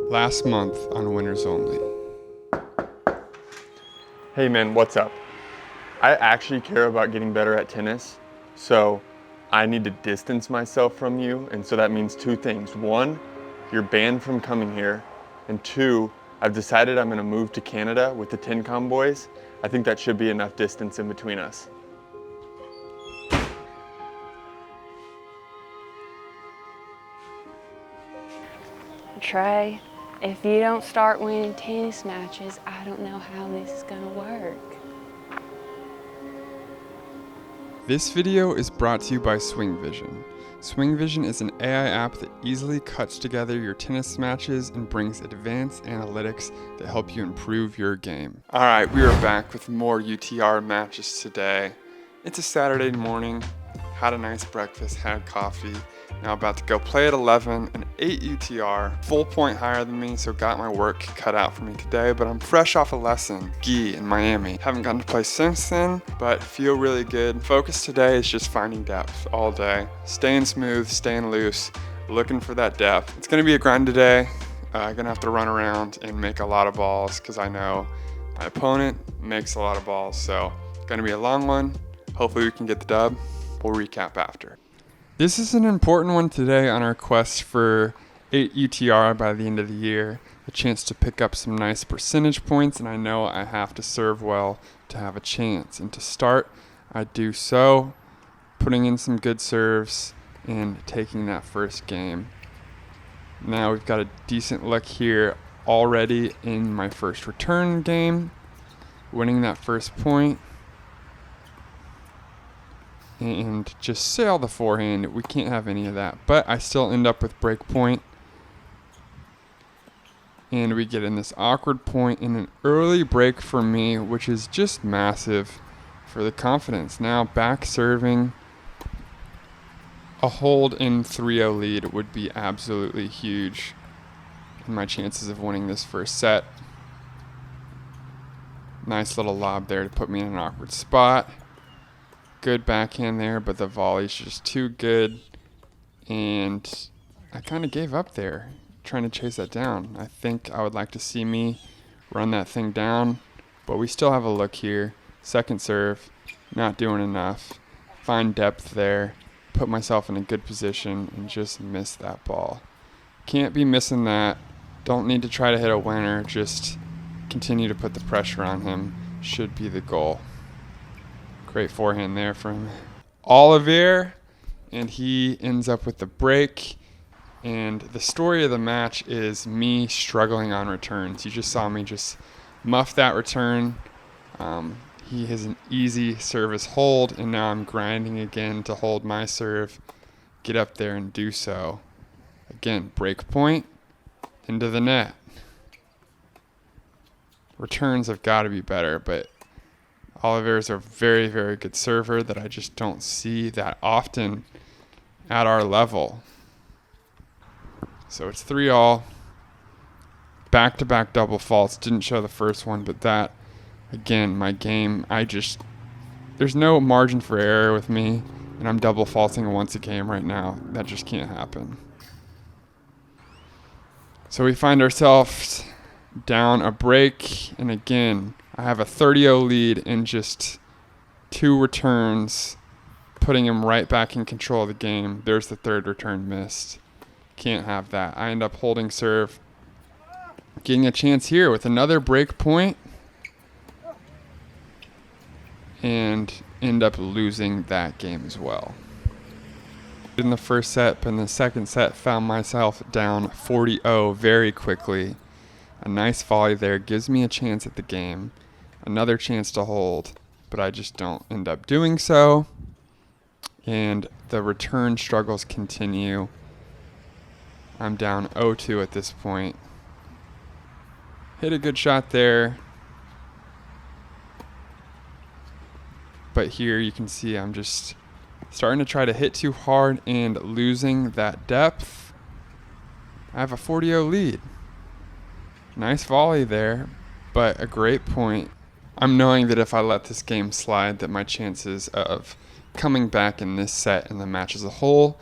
last month on Winners Only. Hey man, what's up? I actually care about getting better at tennis, so I need to distance myself from you, and so that means two things. One, you're banned from coming here, and two, I've decided I'm gonna move to Canada with the Tincom boys. I think that should be enough distance in between us. Trey, if you don't start winning tennis matches, I don't know how this is gonna work. This video is brought to you by SwingVision. SwingVision is an AI app that easily cuts together your tennis matches and brings advanced analytics that help you improve your game. All right, we are back with more UTR matches today. It's a Saturday morning, had a nice breakfast, had coffee. Now about to go play at 11, an 8 UTR, full point higher than me, so got my work cut out for me today, but I'm fresh off a lesson, gi in Miami. Haven't gotten to play since then, but feel really good. Focus today is just finding depth all day. Staying smooth, staying loose, looking for that depth. It's gonna be a grind today. I'm gonna have to run around and make a lot of balls because I know my opponent makes a lot of balls, so it's gonna be a long one. Hopefully we can get the dub. We'll recap after. This is an important one today on our quest for 8 UTR by the end of the year. A chance to pick up some nice percentage points, and I know I have to serve well to have a chance. And to start, I do so, putting in some good serves and taking that first game. Now we've got a decent look here already in my first return game, winning that first point. And just sail the forehand. We can't have any of that, but I still end up with break point, and we get in this awkward point in an early break for me, which is just massive for the confidence. Now back serving, a hold in 3-0 lead would be absolutely huge in my chances of winning this first set. Nice little lob there to put me in an awkward spot. Good backhand there, but the volley's just too good, and I kind of gave up there trying to chase that down. I think I would like to see me run that thing down, but we still have a look here. Second serve, not doing enough. Find depth there, put myself in a good position, and just miss that ball. Can't be missing that. Don't need to try to hit a winner, just continue to put the pressure on him should be the goal. Great forehand there from Olivier, and he ends up with the break. And the story of the match is me struggling on returns. You just saw me just muff that return. He has an easy service hold, and now I'm grinding again to hold my serve, get up there and do so. Again, break point, into the net. Returns have got to be better, but Oliver is a very, very good server that I just don't see that often at our level. So it's 3-all. Back-to-back double faults. Didn't show the first one, but that, again, my game, there's no margin for error with me, and I'm double faulting once a game right now. That just can't happen. So we find ourselves down a break, and again, I have a 30-0 lead in just 2 returns, putting him right back in control of the game. There's the third return missed. Can't have that. I end up holding serve, getting a chance here with another break point, and end up losing that game as well. In the first set, but in the second set, found myself down 40-0 very quickly. A nice volley there gives me a chance at the game. Another chance to hold, but I just don't end up doing so. And the return struggles continue. I'm down 0-2 at this point. Hit a good shot there. But here you can see I'm just starting to try to hit too hard and losing that depth. I have a 40-0 lead. Nice volley there, but a great point. I'm knowing that if I let this game slide, that my chances of coming back in this set and the match as a whole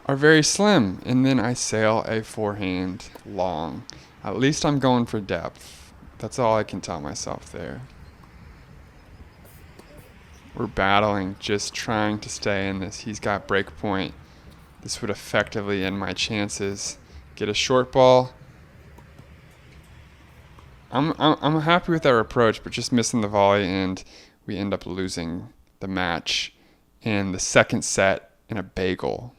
are very slim, and then I sail a forehand long. At least I'm going for depth. That's all I can tell myself there. We're battling, just trying to stay in this. He's got break point. This would effectively end my chances. Get a short ball. I'm happy with our approach, but just missing the volley, and we end up losing the match in the second set in a bagel.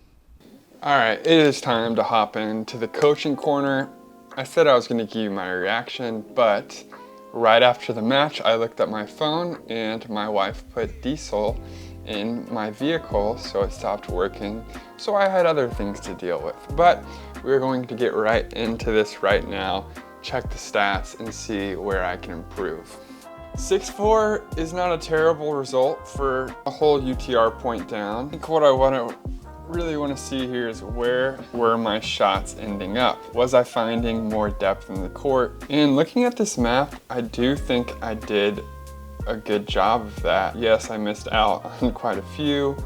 All right, it is time to hop into the coaching corner. I said I was going to give you my reaction, but right after the match, I looked at my phone and my wife put diesel in my vehicle, so it stopped working. So I had other things to deal with, but we're going to get right into this right now, check the stats and see where I can improve. 6-4 is not a terrible result for a whole UTR point down. I think what I really want to see here is where were my shots ending up? Was I finding more depth in the court? And looking at this map, I do think I did a good job of that. Yes, I missed out on quite a few,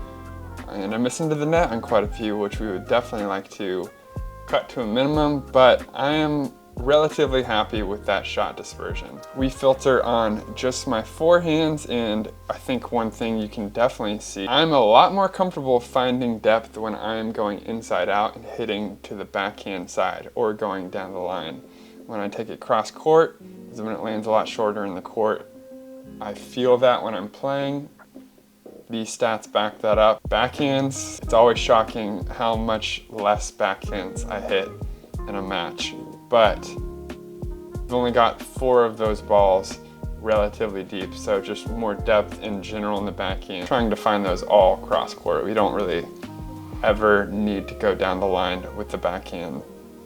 and I missed into the net on quite a few, which we would definitely like to cut to a minimum, but I am relatively happy with that shot dispersion. We filter on just my forehands, and I think one thing you can definitely see, I'm a lot more comfortable finding depth when I'm going inside out and hitting to the backhand side or going down the line. When I take it cross court, is when it lands a lot shorter in the court. I feel that when I'm playing. These stats back that up. Backhands, it's always shocking how much less backhands I hit in a match. But I've only got 4 of those balls relatively deep, so just more depth in general in the backhand. Trying to find those all cross court. We don't really ever need to go down the line with the backhand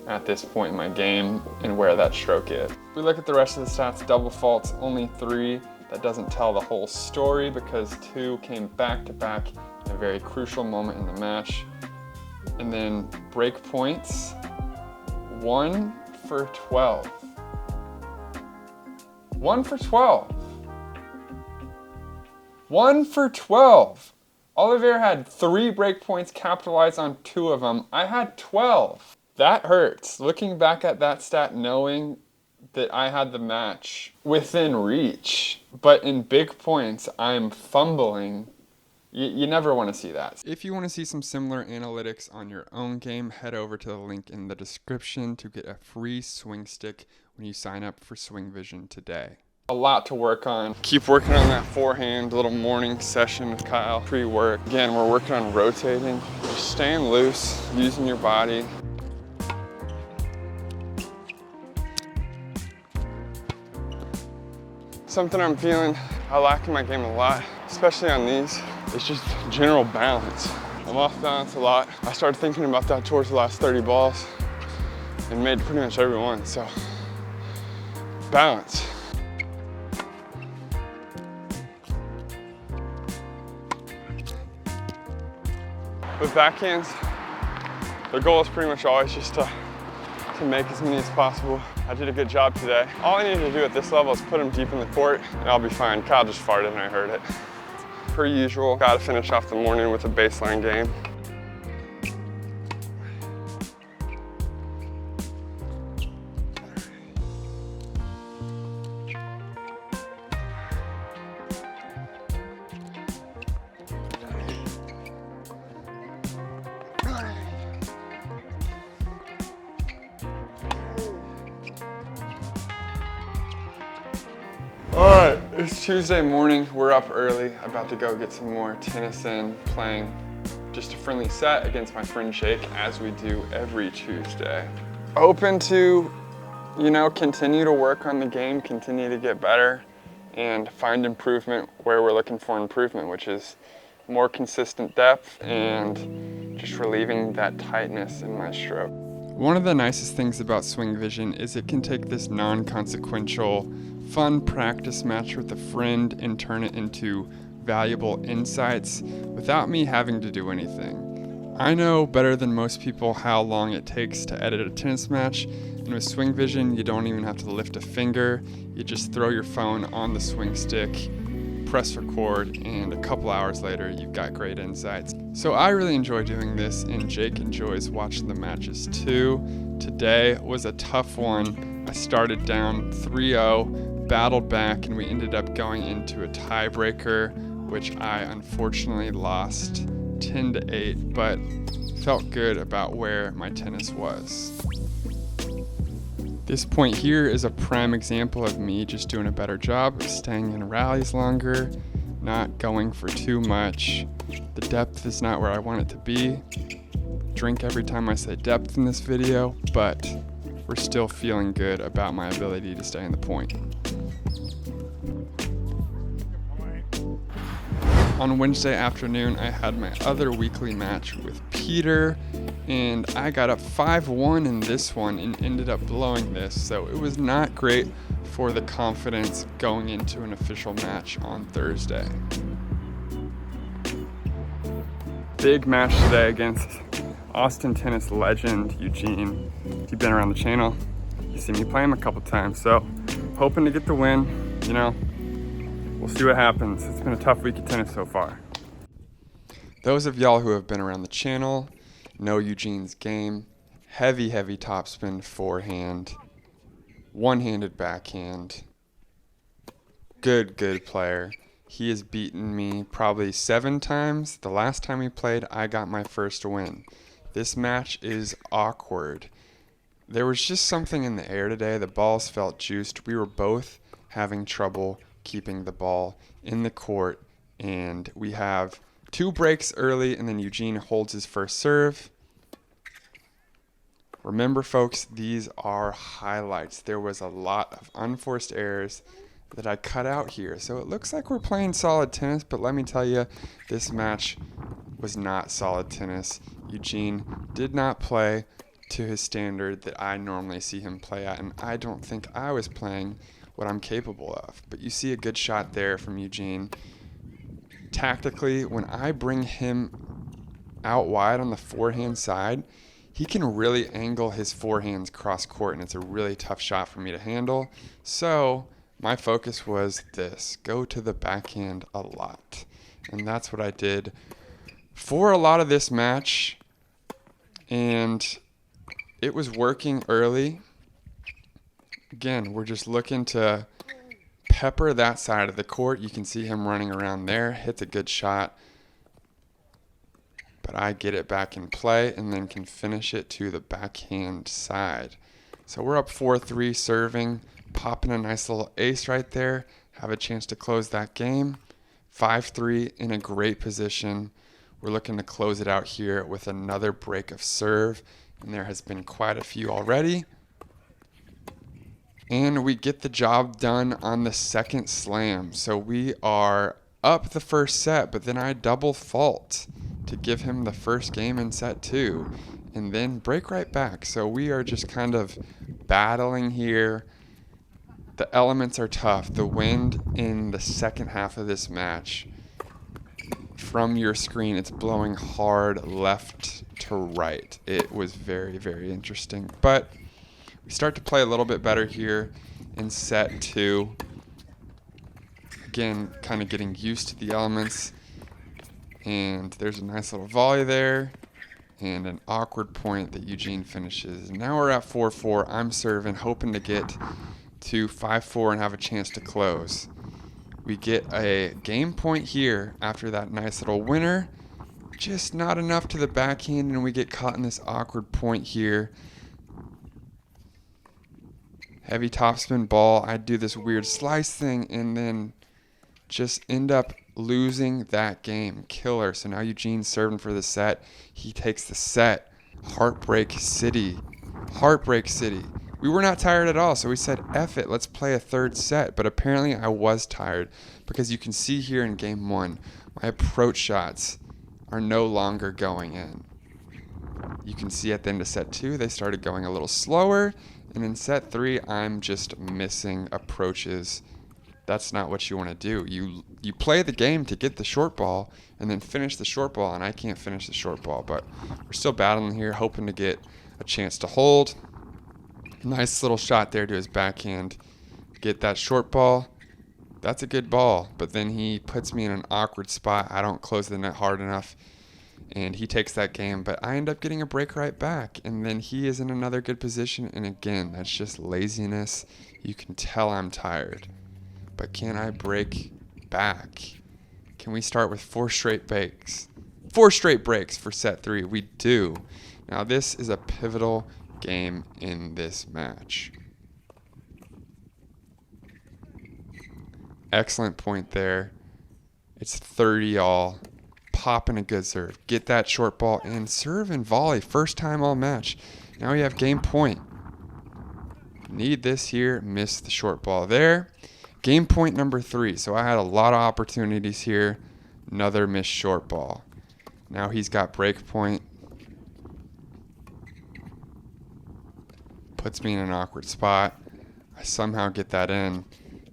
at this point in my game and where that stroke is. If we look at the rest of the stats, double faults, only 3. That doesn't tell the whole story because 2 came back to back in a very crucial moment in the match. And then break points, 1 for 12. 1 for 12. 1 for 12. Olivier had 3 break points, capitalized on 2 of them. I had 12. That hurts. Looking back at that stat, knowing that I had the match within reach, but in big points, I'm fumbling. You never want to see that. If you want to see some similar analytics on your own game, head over to the link in the description to get a free swing stick when you sign up for Swing Vision today. A lot to work on. Keep working on that forehand, little morning session with Kyle, pre-work. Again, we're working on rotating, just staying loose, using your body. Something I'm feeling I lack in my game a lot, especially on these, is just general balance. I'm off balance a lot. I started thinking about that towards the last 30 balls and made pretty much every one, so balance. With backhands, the goal is pretty much always just to make as many as possible. I did a good job today. All I need to do at this level is put them deep in the court and I'll be fine. Kyle just farted and I heard it. Per usual, gotta finish off the morning with a baseline game. All right, it's Tuesday morning. We're up early, about to go get some more tennis in, playing just a friendly set against my friend Jake, as we do every Tuesday. Open to, continue to work on the game, continue to get better, and find improvement where we're looking for improvement, which is more consistent depth and just relieving that tightness in my stroke. One of the nicest things about Swing Vision is it can take this non-consequential, fun practice match with a friend and turn it into valuable insights without me having to do anything. I know better than most people how long it takes to edit a tennis match, and with Swing Vision, you don't even have to lift a finger. You just throw your phone on the swing stick, press record, and a couple hours later, you've got great insights. So I really enjoy doing this, and Jake enjoys watching the matches too. Today was a tough one. I started down 3-0, battled back, and we ended up going into a tiebreaker, which I unfortunately lost 10-8, but felt good about where my tennis was. This point here is a prime example of me just doing a better job of staying in rallies longer, not going for too much. The depth is not where I want it to be. Drink every time I say depth in this video, but we're still feeling good about my ability to stay in the point. On Wednesday afternoon, I had my other weekly match with Peter, and I got up 5-1 in this one and ended up blowing this, so it was not great for the confidence going into an official match on Thursday. Big match today against Austin tennis legend Eugene. If you've been around the channel, you've seen me play him a couple times, so hoping to get the win, you know. We'll see what happens. It's been a tough week of tennis so far. Those of y'all who have been around the channel know Eugene's game. Heavy topspin forehand. One-handed backhand. Good player. He has beaten me probably 7 times. The last time we played, I got my first win. This match is awkward. There was just something in the air today. The balls felt juiced. We were both having trouble keeping the ball in the court, and we have 2 breaks early, and then Eugene holds his first serve. Remember, folks, these are highlights. There was a lot of unforced errors that I cut out here, so it looks like we're playing solid tennis, but let me tell you, this match was not solid tennis. Eugene did not play to his standard that I normally see him play at, and I don't think I was playing what I'm capable of. But you see a good shot there from Eugene. Tactically, when I bring him out wide on the forehand side, he can really angle his forehands cross court, and it's a really tough shot for me to handle. So my focus was this: go to the backhand a lot. And that's what I did for a lot of this match. And it was working early. Again, we're just looking to pepper that side of the court. You can see him running around there, hits a good shot. But I get it back in play and then can finish it to the backhand side. So we're up 4-3 serving, popping a nice little ace right there. Have a chance to close that game. 5-3 in a great position. We're looking to close it out here with another break of serve. And there has been quite a few already. And we get the job done on the second slam. So we are up the first set, but then I double fault to give him the first game in set 2 and then break right back. So we are just kind of battling here. The elements are tough. The wind in the second half of this match, from your screen, it's blowing hard left to right. It was very interesting, but we start to play a little bit better here in set 2. Again, kind of getting used to the elements. And there's a nice little volley there and an awkward point that Eugene finishes. Now we're at 4-4. I'm serving, hoping to get to 5-4 and have a chance to close. We get a game point here after that nice little winner. Just not enough to the backhand, and we get caught in this awkward point here. Heavy topspin ball. I do this weird slice thing and then just end up losing that game. Killer. So now Eugene's serving for the set. He takes the set. Heartbreak City. Heartbreak City. We were not tired at all, so we said, F it, let's play a third set. But apparently I was tired, because you can see here in game 1, my approach shots are no longer going in. You can see at the end of set 2, they started going a little slower. And in set 3, I'm just missing approaches. That's not what you want to do. You play the game to get the short ball and then finish the short ball, and I can't finish the short ball. But we're still battling here, hoping to get a chance to hold. Nice little shot there to his backhand. Get that short ball. That's a good ball, but then he puts me in an awkward spot. I don't close the net hard enough, and he takes that game, but I end up getting a break right back, and then he is in another good position, and again, that's just laziness. You can tell I'm tired, but can I break back? Can we start with 4 straight breaks? 4 straight breaks for set 3. We do. Now this is a pivotal game in this match. Excellent point there. It's 30 all. Popping a good serve. Get that short ball and serve and volley. First time all match. Now we have game point. Need this here. Missed the short ball there. Game point number 3. So I had a lot of opportunities here. Another missed short ball. Now he's got break point. Puts me in an awkward spot. I somehow get that in.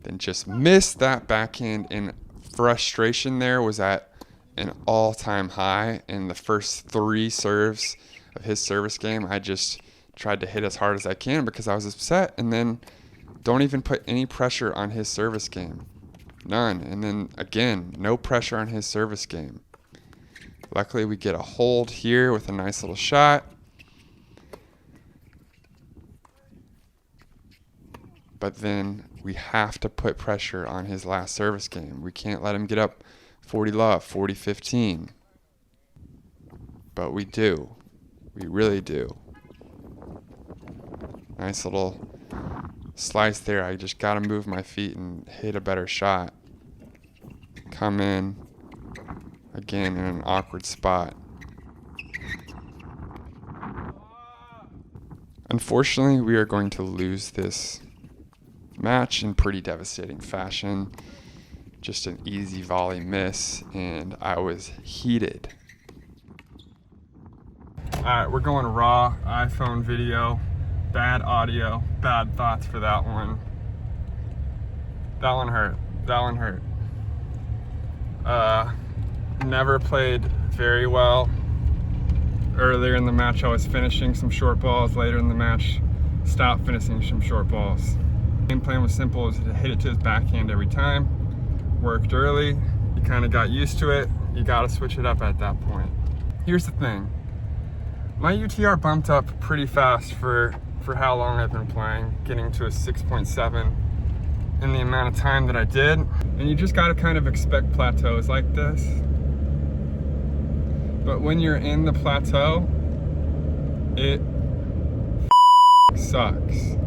Then just missed that backhand, and frustration there was at an all-time high. In the first 3 serves of his service game, I just tried to hit as hard as I can because I was upset, and then don't even put any pressure on his service game. None. And then again, no pressure on his service game. Luckily we get a hold here with a nice little shot. But then we have to put pressure on his last service game. We can't let him get up 40 love, 40-15. But we do. We really do. Nice little slice there. I just got to move my feet and hit a better shot. Come in again in an awkward spot. Unfortunately, we are going to lose this match in pretty devastating fashion. Just an easy volley miss, and I was heated. Alright, we're going raw iPhone video. Bad audio, bad thoughts for that one. That one hurt. That one hurt. Never played very well. Earlier in the match, I was finishing some short balls. Later in the match, stopped finishing some short balls. Game plan was simple, was to hit it to his backhand every time. Worked early, you kind of got used to it. You got to switch it up at that point. Here's the thing. My UTR bumped up pretty fast for how long I've been playing, getting to a 6.7 in the amount of time that I did. And you just got to kind of expect plateaus like this. But when you're in the plateau, it sucks.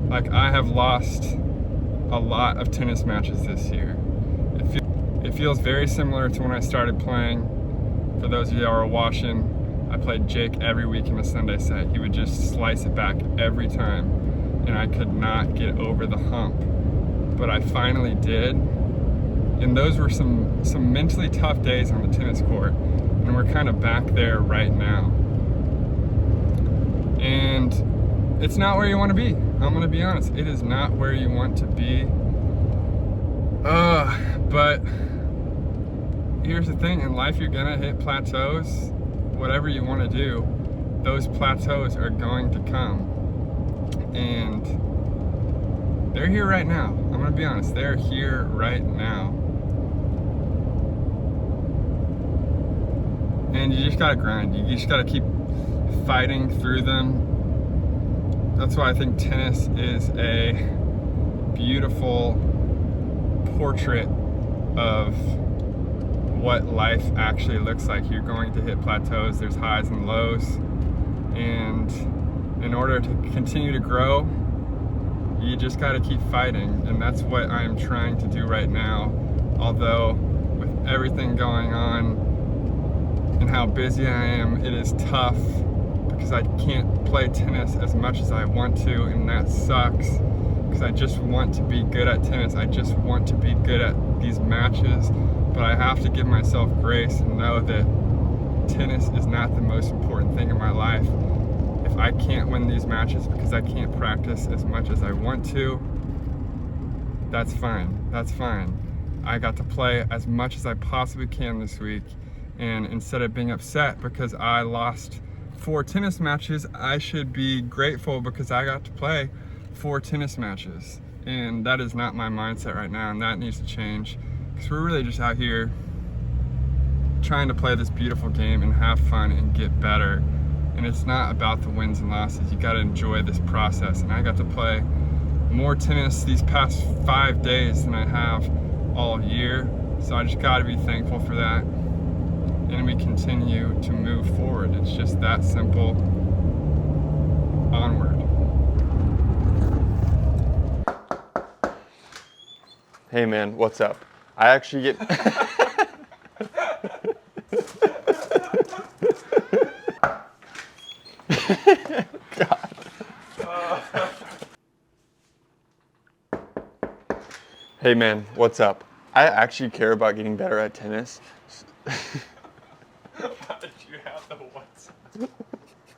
Like, I have lost a lot of tennis matches this year. It feels very similar to when I started playing. For those of you that are watching, I played Jake every week in the Sunday set. He would just slice it back every time, and I could not get over the hump. But I finally did, and those were some mentally tough days on the tennis court, and we're kind of back there right now. And it's not where you want to be. I'm gonna be honest, it is not where you want to be. But here's the thing, in life you're gonna hit plateaus. Whatever you want to do, those plateaus are going to come. And they're here right now. I'm gonna be honest, they're here right now. And you just gotta grind. You just gotta keep fighting through them. That's why I think tennis is a beautiful portrait of what life actually looks like. You're going to hit plateaus, there's highs and lows, and in order to continue to grow, you just got to keep fighting, and that's what I'm trying to do right now. Although with everything going on and how busy I am, it is tough because I can't play tennis as much as I want to, and that sucks because I just want to be good at tennis. I just want to be good at these matches. But I have to give myself grace and know that tennis is not the most important thing in my life. If I can't win these matches because I can't practice as much as I want to, that's fine. That's fine. I got to play as much as I possibly can this week. And instead of being upset because I lost 4 tennis matches, I should be grateful because I got to play 4 tennis matches. And that is not my mindset right now, and that needs to change, because we're really just out here trying to play this beautiful game and have fun and get better. And it's not about the wins and losses. You got to enjoy this process. And I got to play more tennis these past 5 days than I have all year. So I just got to be thankful for that. And we continue to move forward. It's just that simple. Onward. Hey man, what's up? I actually get... God. Hey man, what's up? I actually care about getting better at tennis. Why did you have the what's up?